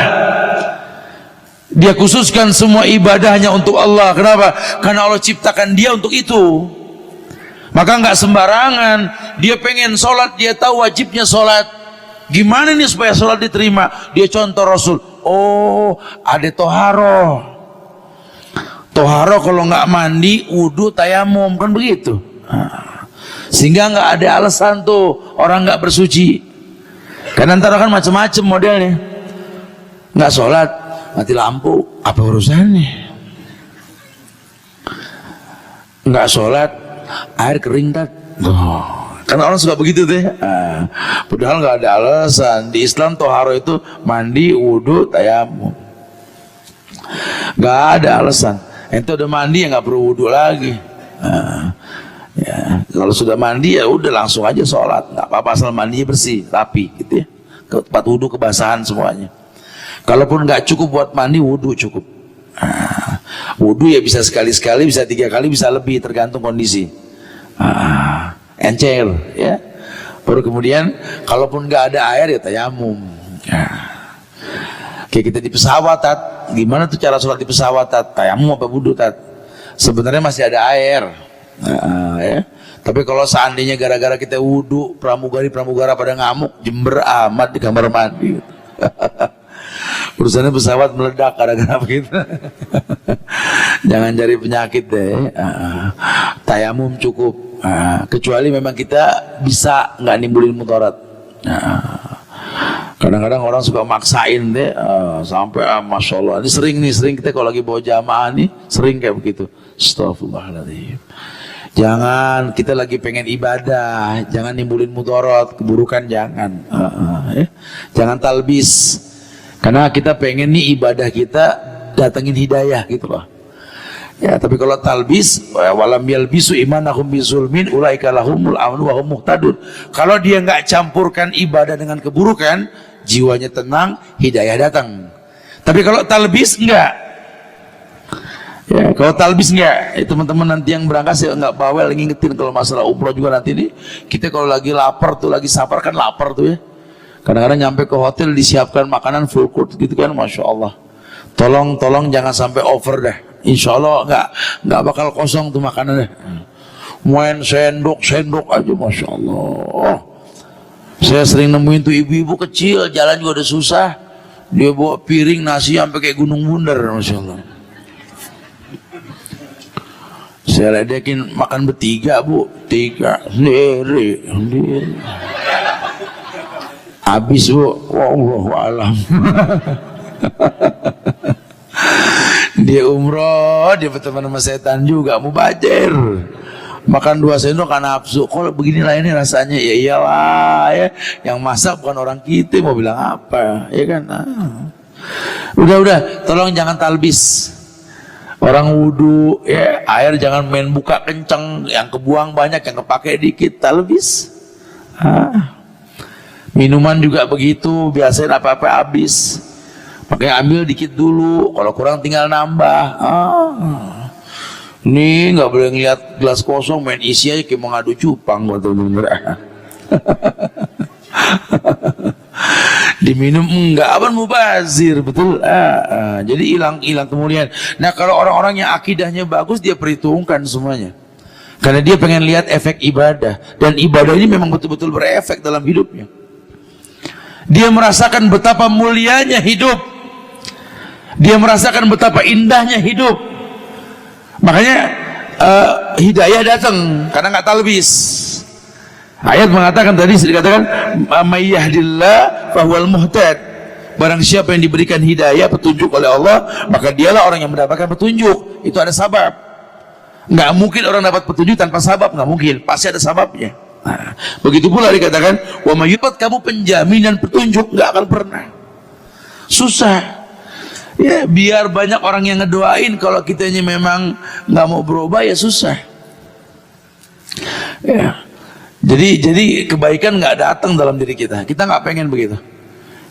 dia khususkan semua ibadahnya untuk Allah. Kenapa? Karena Allah ciptakan dia untuk itu. Maka nggak sembarangan. Dia pengen sholat, dia tahu wajibnya sholat. Gimana nih supaya sholat diterima? Dia contoh Rasul. Oh, ada toharo. Toharo kalau nggak mandi, wudu, tayamum, kan begitu. Sehingga nggak ada alasan tuh orang nggak bersuci. Karena ntar kan macam-macam modelnya. Nggak sholat, mati lampu, apa urusannya? Nggak sholat, air kering tat. Karena orang suka begitu deh. Padahal nggak ada alasan. Di Islam toharo itu mandi, wudu, tayamum. Nggak ada alasan. Ente udah mandi ya nggak perlu wudu lagi. Ya, kalau sudah mandi ya udah langsung aja sholat, nggak apa-apa asal mandinya bersih, rapi, gitu ya. Ke tempat wudu kebasahan semuanya. Kalaupun nggak cukup buat mandi, wudu cukup. Wudu ya bisa sekali-sekali, bisa 3 kali, bisa lebih tergantung kondisi. Encer, ya. Baru kemudian, kalaupun nggak ada air ya tayamum. Kayak kita di pesawat, tat. Gimana tuh cara sholat di pesawat, tat? Tayamum apa wudu, tat? Sebenarnya masih ada air. Ya. Tapi kalau seandainya gara-gara kita wudu, pramugara pada ngamuk, jember amat di kamar mandi. Urusannya pesawat meledak gara-gara begitu. Jangan cari penyakit deh. Tayamum cukup. Kecuali memang kita bisa nggak nimbulin mudarat. Kadang-kadang orang suka maksain deh, sampai Masya Allah. Ini sering kita kalau lagi bawa jamaah nih, sering kayak begitu. Astagfirullahaladzim. Jangan, kita lagi pengen ibadah, jangan nimbulin mudarat, keburukan jangan. Ya. Jangan talbis. Karena kita pengen nih ibadah kita datengin hidayah gitu loh. Ya, tapi kalau talbis, walam yalbisu imanahum bizulmin ulaika lahumul amnu wa hum muhtadun. Kalau dia nggak campurkan ibadah dengan keburukan, jiwanya tenang, hidayah datang. Tapi kalau talbis enggak. Ya, kalau talbis enggak, teman-teman nanti yang berangkat saya enggak bawel ngingetin kalau masalah umroh juga nanti nih. Kita kalau lagi lapar tuh, lagi safar kan lapar tuh ya. Kadang-kadang nyampe ke hotel disiapkan makanan full course gitu kan, Masya Allah. Tolong jangan sampai over dah. Insya Allah enggak bakal kosong tuh makanannya. Main sendok aja, Masya Allah. Saya sering nemuin tuh ibu-ibu kecil, jalan juga udah susah. Dia bawa piring nasi sampai kayak gunung bundar, Masya Allah. Saya ledekin makan bertiga, Bu. 3 sendiri. Habis, Bu. Wallahu alam. Dia umroh, dia berteman sama setan juga, mubazir. Makan 2 sendok kan nafsu. Kalau beginilah ini rasanya, ya iyalah ya. Yang masak bukan orang kita, mau bilang apa? Ya kan? Udah, tolong jangan talbis. Orang wudu, ya, air jangan main buka kenceng, yang kebuang banyak, yang kepake dikit, talbis. Minuman juga begitu, biasain apa-apa habis. Makanya ambil dikit dulu, kalau kurang tinggal nambah. Nih nggak boleh ngeliat gelas kosong, main isi aja kayak mau ngadu cupang, betul-betul. Diminum enggak, apa mubazir, betul. Jadi hilang kemuliaan. Nah, kalau orang-orang yang akidahnya bagus, dia perhitungkan semuanya. Karena dia pengen lihat efek ibadah, dan ibadah ini memang betul-betul berefek dalam hidupnya. Dia merasakan betapa mulianya hidup. Dia merasakan betapa indahnya hidup. Makanya hidayah datang karena nggak talbis. Ayat mengatakan tadi, dikatakan may yahdillah fahuwal muhtad. Barang siapa yang diberikan hidayah, petunjuk oleh Allah, maka dialah orang yang mendapatkan petunjuk. Itu ada sabab. Nggak mungkin orang dapat petunjuk tanpa sabab, nggak mungkin. Pasti ada sababnya. Nah, begitu pula dikatakan, wa may yu'ta, kamu penjaminan petunjuk nggak akan pernah. Susah. Ya, biar banyak orang yang ngedoain, kalau kitanya memang nggak mau berubah ya susah. Ya. Jadi kebaikan nggak datang dalam diri kita. Kita nggak pengen begitu.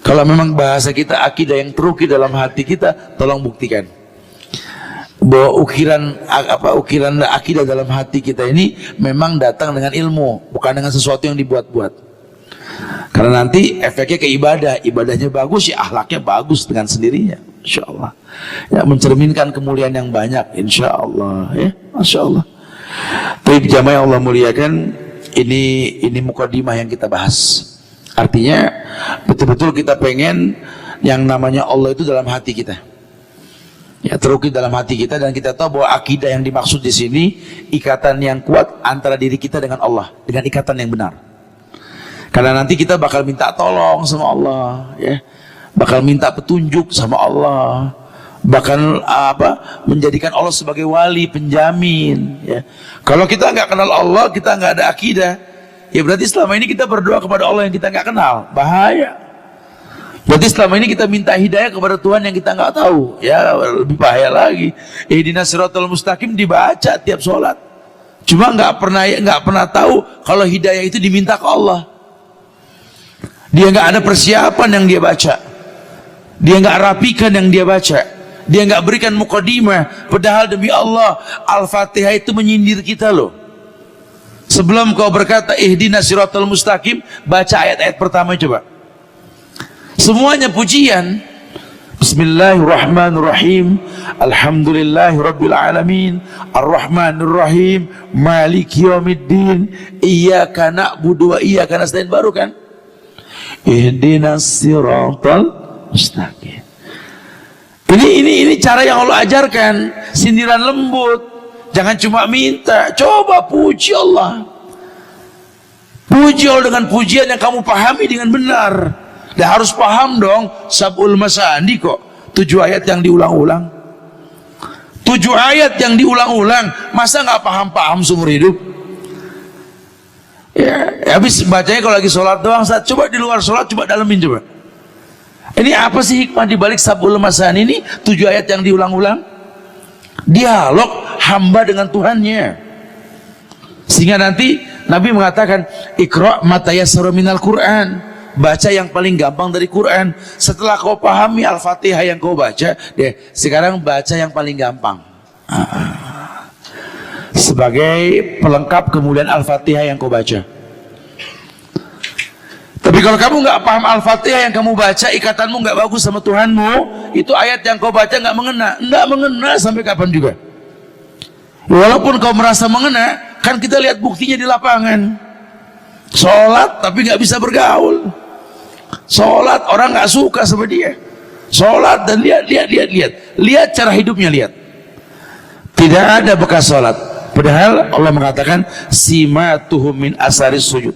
Kalau memang bahasa kita akidah yang terukir dalam hati kita, tolong buktikan bahwa ukiran akidah dalam hati kita ini memang datang dengan ilmu, bukan dengan sesuatu yang dibuat-buat. Karena nanti efeknya ke ibadah, ibadahnya bagus, ya akhlaknya bagus dengan sendirinya, insya Allah. Ya, mencerminkan kemuliaan yang banyak, insya Allah. Ya, masya Allah. Tapi jamaah yang Allah muliakan, ini mukadimah yang kita bahas. Artinya betul-betul kita pengen yang namanya Allah itu dalam hati kita. Ya, terukir dalam hati kita, dan kita tahu bahwa akidah yang dimaksud di sini ikatan yang kuat antara diri kita dengan Allah, dengan ikatan yang benar. Karena nanti kita bakal minta tolong sama Allah, ya. Bakal minta petunjuk sama Allah, bahkan menjadikan Allah sebagai wali penjamin, ya. Kalau kita nggak kenal Allah, kita nggak ada akidah, ya berarti selama ini kita berdoa kepada Allah yang kita nggak kenal, bahaya. Berarti selama ini kita minta hidayah kepada Tuhan yang kita nggak tahu, ya lebih bahaya lagi. Ihdinas siratal mustaqim dibaca tiap sholat, cuma nggak pernah tahu kalau hidayah itu diminta ke Allah. Dia nggak ada persiapan yang dia baca, dia nggak rapikan yang dia baca, dia nggak berikan mukadimah. Padahal demi Allah, Al-Fatihah itu menyindir kita loh. Sebelum kau berkata ihdinas siratal mustaqim, baca ayat-ayat pertama coba. Semuanya pujian. Bismillahirrahmanirrahim. Alhamdulillahirabbil alamin. Arrahmanirrahim. Maliki yaumiddin. Iyyaka na'budu wa iyyaka nasta'in. Baru kan? Ihdinas siratal mustaqim. Ini cara yang Allah ajarkan, sindiran lembut. Jangan cuma minta, coba puji Allah. Puji Allah dengan pujian yang kamu pahami dengan benar. Dan harus paham dong, sab'ul masani kok. 7 ayat yang diulang-ulang. 7 ayat yang diulang-ulang, masa nggak paham-paham seumur hidup? Ya, habis bacanya kalau lagi sholat doang. Coba di luar sholat, coba dalemin coba. Ini apa sih hikmah dibalik sab'ul masani ini? 7 ayat yang diulang-ulang. Dialog hamba dengan Tuhannya. Sehingga nanti Nabi mengatakan, Iqra' ma tayassara minal Qur'an. Baca yang paling gampang dari Quran. Setelah kau pahami Al-Fatihah yang kau baca, sekarang baca yang paling gampang. Sebagai pelengkap kemuliaan Al-Fatihah yang kau baca. Tapi kalau kamu nggak paham Al-Fatihah yang kamu baca, ikatanmu nggak bagus sama Tuhanmu, itu ayat yang kau baca nggak mengena sampai kapan juga. Walaupun kau merasa mengena, kan kita lihat buktinya di lapangan. Sholat tapi nggak bisa bergaul. Sholat orang nggak suka sama dia. Sholat dan lihat cara hidupnya, lihat. Tidak ada bekas sholat. Padahal Allah mengatakan simatuhum min asaris sujud.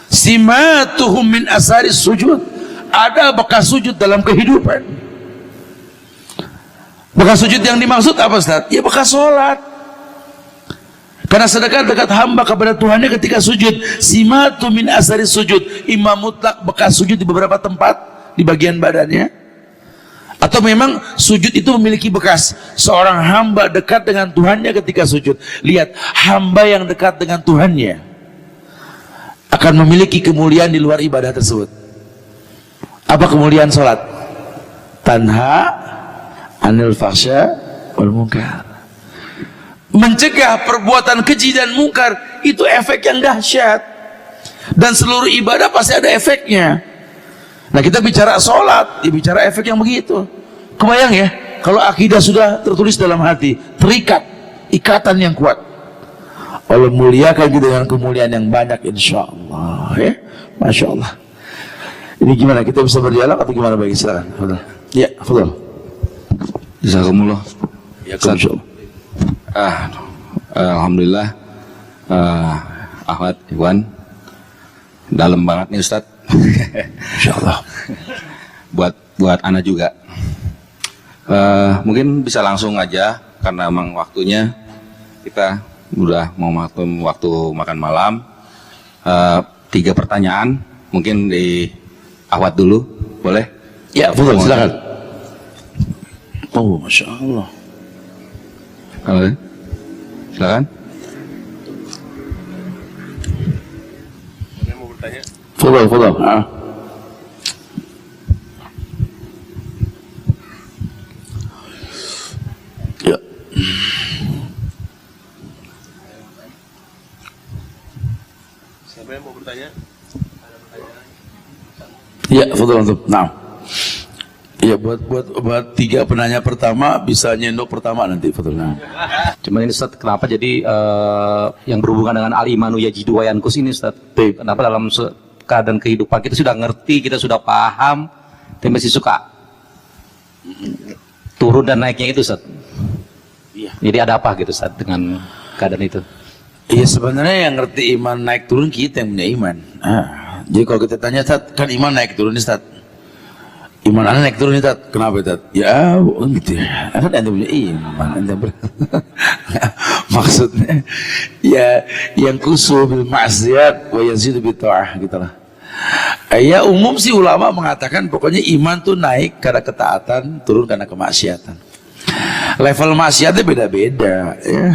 Simatuhum min asaris sujud. Ada bekas sujud dalam kehidupan. Bekas sujud yang dimaksud apa Ustaz? Ya bekas sholat. Karena sedekat-dekat hamba kepada Tuhannya ketika sujud. Simatu min asaris sujud. Imam mutlak bekas sujud di beberapa tempat di bagian badannya. Atau memang sujud itu memiliki bekas. Seorang hamba dekat dengan Tuhannya ketika sujud. Lihat, hamba yang dekat dengan Tuhannya akan memiliki kemuliaan di luar ibadah tersebut. Apa kemuliaan sholat? Tanha anil fahsya wal munkar. Mencegah perbuatan keji dan mungkar, itu efek yang dahsyat. Dan seluruh ibadah pasti ada efeknya. Nah, kita bicara sholat, bicara efek yang begitu. Kebayang ya, kalau akidah sudah tertulis dalam hati, terikat, ikatan yang kuat. Allah muliakan kita dengan kemuliaan yang banyak, insya Allah. Ya, masya Allah. Ini gimana? Kita bisa berdialog atau gimana bagi silakan? Fadal. Ya, Fadal. Jazakumullah. Ya, insyaallah. Alhamdulillah. Ahmad Iwan. Dalam banget nih Ustadz. Insyaallah. buat Ana juga. Mungkin bisa langsung aja karena emang waktunya kita udah mau waktu makan malam. 3 pertanyaan mungkin di Ahwat dulu, boleh? Ya, Fadal, silakan. Oh, Masya Allah. Silakan. Mau bertanya? Fadal. Ya. Siapa yang mau bertanya? Ya, Fadal antum. Nah. Ya, buat 3 penanya pertama bisa nyendok pertama nanti, Fadal. Nah. Cuman ini Ustaz, kenapa jadi yang berhubungan dengan al-imanu yajidu wa yankus ini Ustaz? Kenapa dalam keadaan kehidupan kita sudah ngerti, kita sudah paham, tapi masih suka turun dan naiknya itu Ustaz? Iya. Jadi ada apa gitu Ustaz dengan keadaan itu? Iya, sebenarnya yang ngerti iman naik turun kita yang punya iman. Jadi kalau kita tanya, Ustaz, kan iman naik turun nih, Ustaz. Iman anak naik turun nih, Ustaz. Kenapa, Ustaz? Ya, gitu ya. Kan anda punya iman. Maksudnya, ya yang kusuh bil maksiat wa yazidu bi ta'ah gitu lah. Ya umum sih ulama mengatakan pokoknya iman tuh naik karena ketaatan, turun karena kemaksiatan. Level maksiatnya beda-beda ya.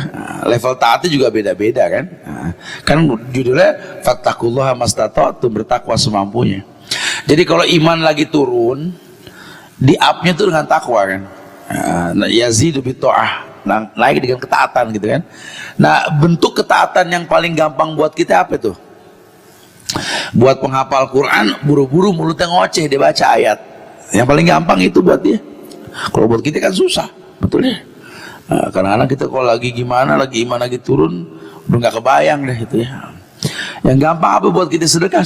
Level taatnya juga beda-beda kan. Kan judulnya fattaqullaha mastata'tum, bertakwa semampunya. Jadi kalau iman lagi turun, di up-nya tuh dengan takwa kan. Yazidu bi ta'ah, naik dengan ketaatan gitu kan. Nah, bentuk ketaatan yang paling gampang buat kita apa tuh? Buat penghafal Quran, buru-buru mulutnya ngoceh, dia baca ayat. Yang paling gampang itu buat dia. Kalau buat kita kan susah, betul ya. Karena anak kita kalau lagi gimana, lagi iman lagi turun, udah nggak kebayang deh itu ya. Yang gampang apa buat kita? Sedekah.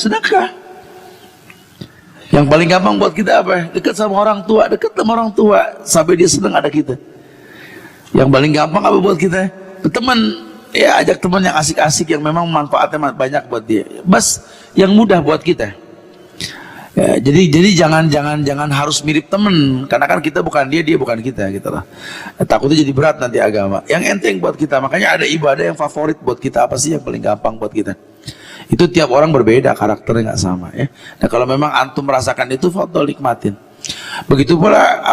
Yang paling gampang buat kita apa? Dekat sama orang tua, sampai dia senang ada kita. Yang paling gampang apa buat kita? Teman, ya ajak teman yang asik-asik, yang memang manfaatnya banyak buat dia. Bas, yang mudah buat kita. Ya, jadi jangan harus mirip teman, karena kan kita bukan dia bukan kita gitu lah. Takutnya jadi berat nanti agama. Yang enteng buat kita, makanya ada ibadah yang favorit buat kita, apa sih yang paling gampang buat kita? Itu tiap orang berbeda, karakternya nggak sama ya. Nah kalau memang antum merasakan itu, fadhol nikmatin. Begitu pula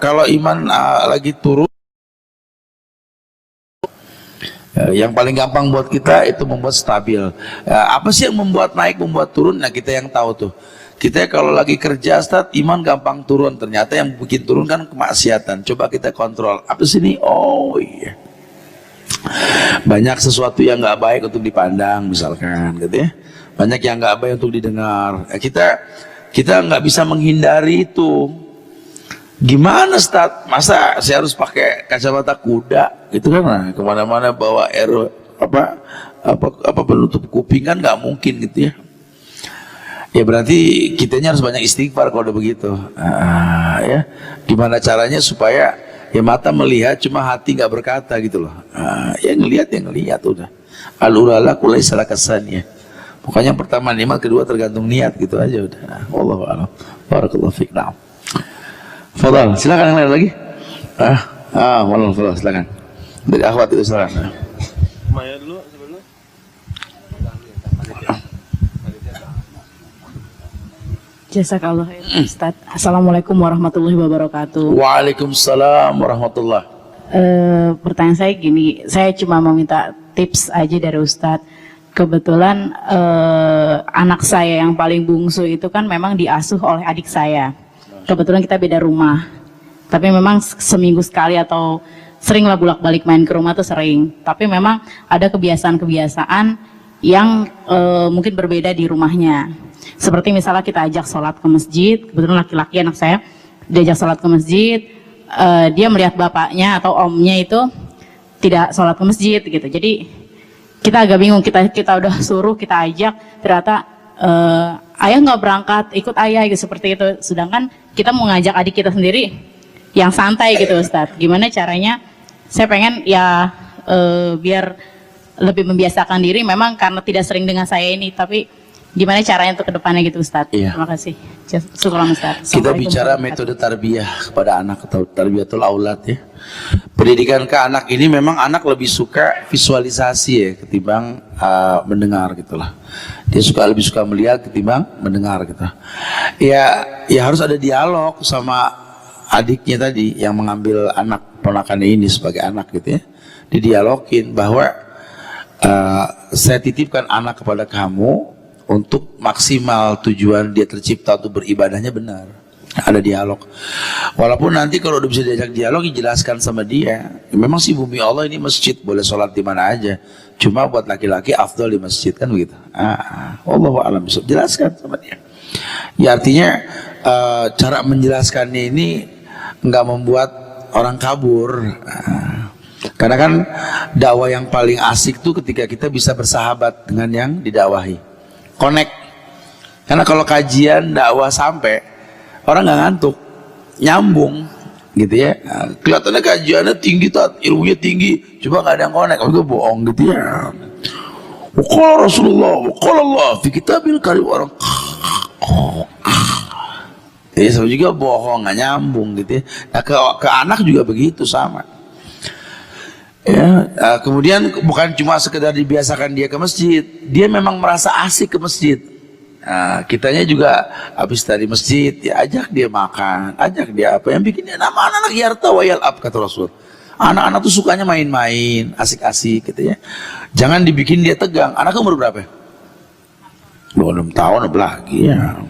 kalau iman lagi turun, yang paling gampang buat kita itu membuat stabil. Apa sih yang membuat naik, membuat turun? Nah kita yang tahu tuh. Kita kalau lagi kerja, Ustaz, iman gampang turun. Ternyata yang bikin turun kan kemaksiatan. Coba kita kontrol. Apa sih ini? Oh iya, banyak sesuatu yang nggak baik untuk dipandang, misalkan, gitu ya. Banyak yang nggak baik untuk didengar. Kita nggak bisa menghindari itu. Gimana, Ustaz? Masa saya harus pakai kacamata kuda? Gitu kan? Nah, kemana-mana bawa penutup kuping kan nggak mungkin gitu ya. Ya berarti kitanya harus banyak istighfar kalau udah begitu. Ya, gimana caranya supaya ya mata melihat cuma hati nggak berkata gitu loh. Ya ngelihat udah. Al-urala kulai salah kesannya. Pokoknya yang pertama nikmat, kedua tergantung niat gitu aja udah. Wallahu a'lam. Barakallahu fiik. Nah. Fadal, silakan yang lain lagi. Wallahu fadal, silakan. Dari akhwat itu silakan. Maya dulu sebelumnya. Jazakallah khairan Ustaz. Assalamualaikum warahmatullahi wabarakatuh. Waalaikumsalam warahmatullah. Pertanyaan saya gini, saya cuma mau minta tips aja dari Ustadz. Kebetulan anak saya yang paling bungsu itu kan memang diasuh oleh adik saya. Kebetulan kita beda rumah, tapi memang seminggu sekali atau seringlah bolak-balik main ke rumah tuh sering. Tapi memang ada kebiasaan-kebiasaan yang mungkin berbeda di rumahnya. Seperti misalnya kita ajak sholat ke masjid, kebetulan laki-laki anak saya diajak sholat ke masjid, dia melihat bapaknya atau omnya itu tidak sholat ke masjid gitu. Jadi kita agak bingung, kita udah suruh, kita ajak, ternyata ayah nggak berangkat, ikut ayah gitu seperti itu. Sedangkan kita mau ngajak adik kita sendiri yang santai gitu Ustadz. Gimana caranya? Saya pengen ya biar lebih membiasakan diri. Memang karena tidak sering dengan saya ini, tapi gimana caranya untuk kedepannya gitu Ustadz? Iya. Terima kasih. Syukur Ustadz. Kita Assalamualaikum bicara warahmatullahi metode tarbiyah kepada anak atau tarbiyatul aulad ya. Pendidikan ke anak ini memang anak lebih suka visualisasi ya ketimbang mendengar gitulah. Dia lebih suka melihat ketimbang mendengar gitu. Ya harus ada dialog sama adiknya tadi yang mengambil anak ponakannya ini sebagai anak gitu ya. Didialogin bahwa saya titipkan anak kepada kamu untuk maksimal tujuan dia tercipta untuk beribadahnya benar. Ada dialog. Walaupun nanti kalau udah bisa diajak dialog, dijelaskan sama dia. Memang sih bumi Allah ini masjid, boleh sholat di mana aja. Cuma buat laki-laki afdal di masjid kan begitu. Wallahu a'lam bishawab. Jelaskan sama dia. Ya artinya cara menjelaskannya ini nggak membuat orang kabur. Karena kan dakwah yang paling asik tuh ketika kita bisa bersahabat dengan yang didakwahi. Connect. Karena kalau kajian dakwah sampai orang nggak ngantuk, nyambung gitu ya. Kelihatannya kajiannya tinggi, ilmunya tinggi, coba nggak ada yang connect, itu bohong gitu ya. Waqala Rasulullah, waqala Allah, fi kitabil karim, orang ya sama juga bohong, nggak nyambung gitu ya. Nah ke anak juga begitu sama. Ya, kemudian bukan cuma sekedar dibiasakan dia ke masjid, dia memang merasa asik ke masjid. Kitanya juga habis dari masjid, ya ajak dia makan, ajak dia apa yang bikin dia nama anak-anak yarta wa yal'ab kata Rasul. Anak-anak tuh sukanya main-main, asik-asik gitu ya. Jangan dibikin dia tegang. Anak umur berapa? 6 tahun lagi ya.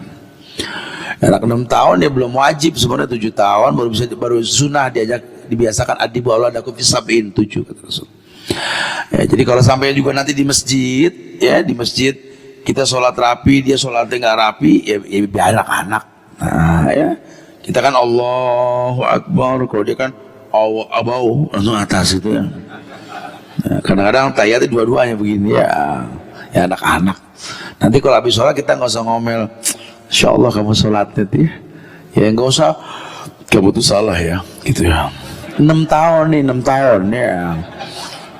Anak 6 tahun dia belum wajib, sebenarnya 7 tahun baru sunnah diajak dibiasakan adibu Allah adaku fi sab'in 7 kata Rasul. Ya, jadi kalau sampai juga nanti di masjid ya, di masjid kita sholat rapi, dia sholatnya nggak rapi, ya biar anak-anak. Nah, ya kita kan Allahu Akbar, kalau dia kan Allah abau langsung atas itu ya. Nah, kadang-kadang tayatnya dua-duanya begini ya, ya anak-anak. Nanti kalau habis sholat kita nggak usah ngomel, Insya Allah kamu sholatnya tuh ya nggak usah, kamu tuh salah ya, gitu ya. 6 tahun nih, 6 tahun ya,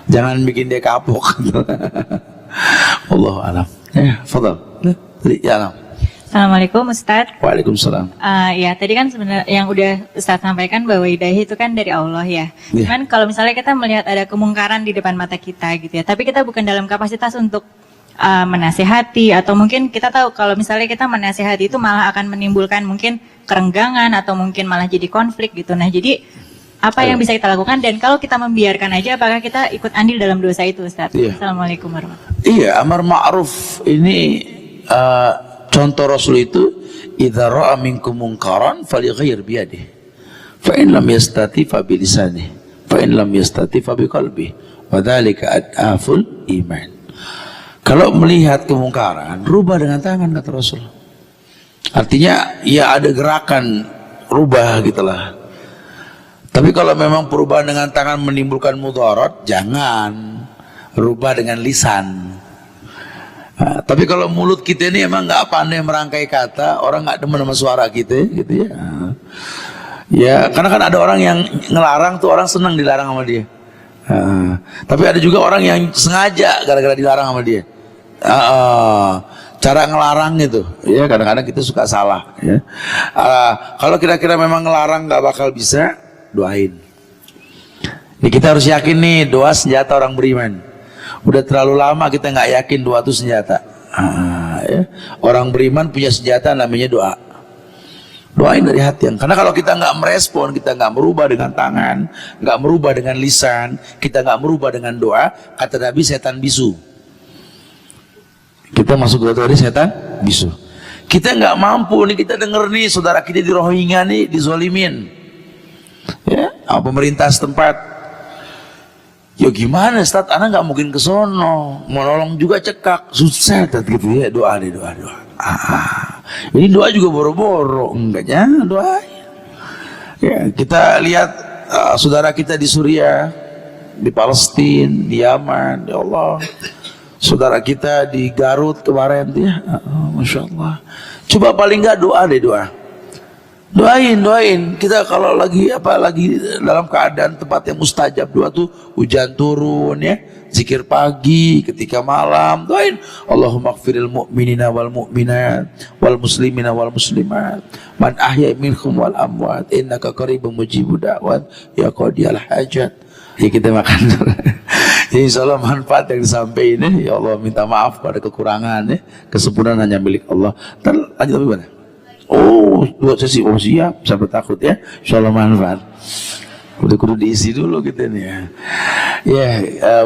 jangan bikin dia kapok. Allah alam. Fadal. Ya alam. Assalamualaikum Ustadz. Waalaikumsalam. Ya tadi kan sebenarnya yang udah Ustadz sampaikan bahwa hidayah itu kan dari Allah ya. Yeah. Cuman kalau misalnya kita melihat ada kemungkaran di depan mata kita gitu ya, tapi kita bukan dalam kapasitas untuk menasihati, atau mungkin kita tahu kalau misalnya kita menasihati itu malah akan menimbulkan mungkin kerenggangan atau mungkin malah jadi konflik gitu. Nah jadi apa yang bisa kita lakukan, dan kalau kita membiarkan aja apakah kita ikut andil dalam dosa itu Ustadz? Yeah. Assalamualaikum warahmatullahi wabarakatuh. Iya, amar ma'ruf ini contoh Rasul itu idza ra'a minkum munkaran falyughayyir bi yadihi fa in lam yastati fa bi lisanihi fa in lam yastati fa bi qalbihi wa dzalika adaful iman. Kalau melihat kemungkaran, rubah dengan tangan kata Rasul. Artinya ya ada gerakan rubah gitulah. Tapi kalau memang perubahan dengan tangan menimbulkan mudarat, jangan rubah dengan lisan. Tapi kalau mulut kita ini emang nggak pandai merangkai kata, orang nggak demen sama suara kita, gitu ya. Ya, karena kan ada orang yang ngelarang tuh orang senang dilarang sama dia. Tapi ada juga orang yang sengaja gara-gara dilarang sama dia. Cara ngelarang itu, ya kadang-kadang kita suka salah. Ya. Kalau kira-kira memang ngelarang nggak bakal bisa, doain. Ini kita harus yakin nih, doa senjata orang beriman. Udah terlalu lama kita nggak yakin doa itu senjata. Ya. Orang beriman punya senjata namanya doa. Doain dari hati. Karena kalau kita nggak merespon, kita nggak merubah dengan tangan, nggak merubah dengan lisan, kita nggak merubah dengan doa, kata Nabi setan bisu. Kita masuk ke tadi setan bisu. Kita nggak mampu nih, kita denger nih saudara kita di Rohingya nih dizolimin. Ya, sama pemerintah setempat. Ya gimana Ustaz, anak nggak mungkin ke sono, mau nolong juga cekak, susah gitu ya, doa deh, doa. Ini doa juga boro-boro, enggak jangan doa. Ya, kita lihat saudara kita di Suriah, di Palestina, di Yaman, ya Allah, saudara kita di Garut kemarin tuh ya, Masya Allah. Coba paling nggak doa deh, doain kita kalau lagi dalam keadaan tempat yang mustajab doa tuh, hujan turun ya, zikir pagi, ketika malam doain Allahumma ighfiril mu'minina wal mu'minat wal muslimina wal muslimat man ahya minhum wal amwat innaka qaribun mujibud da'wat ya qadiyal hajat. Ya kita makan. Jadi insya Allah manfaat yang disampaikan ya Allah, minta maaf pada kekurangan ya, kesempurnaan hanya milik Allah. Lanjut apa gimana? Oh, 2 sesi. Oh siap, sampai takut ya. Insyaallah manfaat. Kudu diisi dulu gitu nih ya. Ya,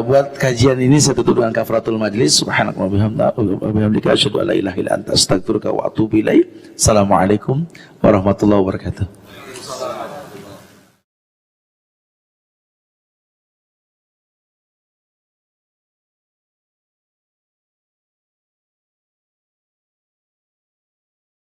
buat kajian ini saya tutup dengan kafaratul majlis. Subhanakallahumma wa bihamdika asyhadu an la ilaha illa anta astaghfiruka wa atubu ilaik. Assalamualaikum warahmatullahi wabarakatuh.